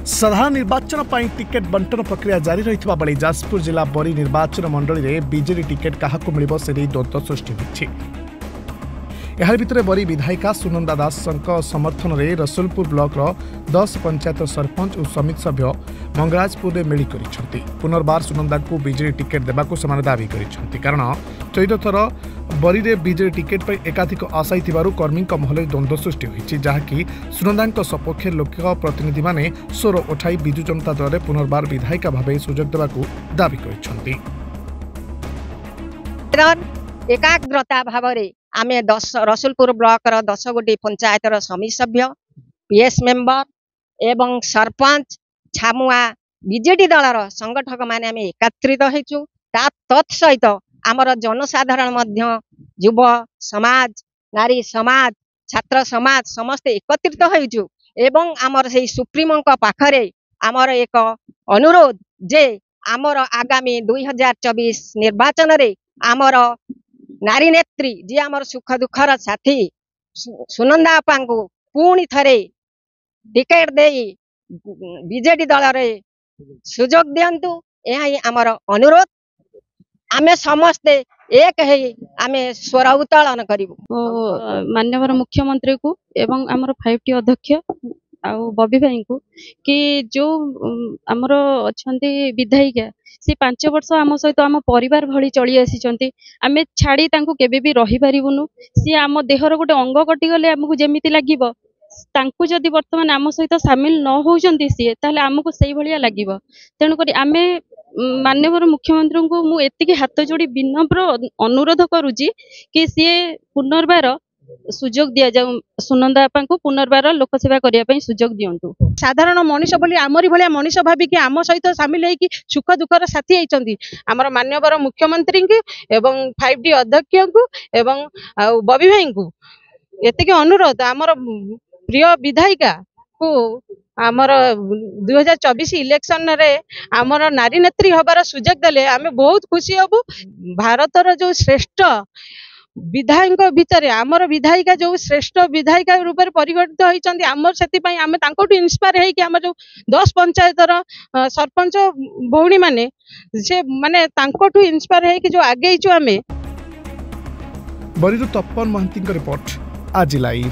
साधारण निर्वाचन पर टिकेट बंटन प्रक्रिया जारी रही बेले जाजपुर जिला बरी निर्वाचन मंडली में बीजेडी टिकेट क्या मिल से द्वंद्व सृष्टि होती। यार भितर बरी विधायिका सुनंदा दास समर्थन में रसुलपुर ब्लॉक 10 पंचायत सरपंच और समिति सभ्य मंगराजपुर में मिली कर पुनर्बार सुनंदा को बीजेडी टिकेट देवाक से दावी कर कारण चौथ थर बरी में बीजेडी टिकेट पर एकाधिक आशायी कर्मी महल द्वंद्व सृष्टि होती जहाँकि सुनंदा सपक्ष लोक प्रतिनिधि माने स्वर उठाई विजु जनता दल में पुनर्बार विधायिका भाव सुजोग देवाक दावी कर एकाग्रता भाव आमे 10 रसुलपुर ब्लॉक 10 गोटी पंचायत समिति सभ्य पीएस मेंबर एवं सरपंच छामुआ बीजेडी दलर संगठक माने आमे एकत्रित होइछु। तत्सहित आमर जनसाधारण मध्य युव समाज नारी समाज छात्र समाज समस्त एकत्रित होइछु एवं आमर से सुप्रीमो पाखरे आमर एक अनुरोध जे आमर आगामी 2024 निर्वाचन रे आमर नारी नेत्री जी आमर सुख दुखर साथी सुनंदा अपा को पुणी थरे टिकेट दे बीजेडी दल रे सुजोग दियंतु यही आमर अनुरोध। आमे समस्ते एक है आमे स्वर उत्तोलन करिवु। माननीय मुख्यमंत्री को एवं आमर 5T अध्यक्ष आउ बबी भाई को कि जो आमर अच्छे विधायिका सी 5 वर्ष आम सहित आम परिवार भली चली आसी आमे छाड़ी तांको केबे भी रही पारिबुनु। सी आम देहर गोटे अंग कटिगले आमको जेमिति लागिबो तांको जदि वर्तमान आम सहित सामिल न होउचंती सी ताहले आमको सेही भलिया लागिबो। तेणु करी आमे माननीय मुख्यमंत्री को मु एतिके हाथ जोड़ी विनम्र अनुरोध करूची कि सी पुनर्बार सुजोग दिया जाऊ सुनंदा अपा को पुनर्बार लोक सेवा करिया पई सुजोग दियंतु। साधारण मनीष बोली आमरी भलिया मनीष भाविकी आम सहित सामिल होइकी सुख दुखर साथी होइचंती आमर माननीय मुख्यमंत्री को एवं 5T अध्यक्ष को एवं बबी भाई को एतिके अनुरोध आमर प्रिय विधायिका को आमर 2024 इलेक्शन रे आमर नारी नेत्री हबार सुजोग देले आमे बहुत खुशी हबु। भारतर जो श्रेष्ठ विधायक भितर आमर विधायिका जो श्रेष्ठ विधायिका रूप में परिगणित होती आमर से आम इन्स्पायर है कि आम जो 10 पंचायतर सरपंच भौणी माने से माने इन्स्पायर है कि जो आगे आमे। बरी तपन महंती रिपोर्ट आज लाइव।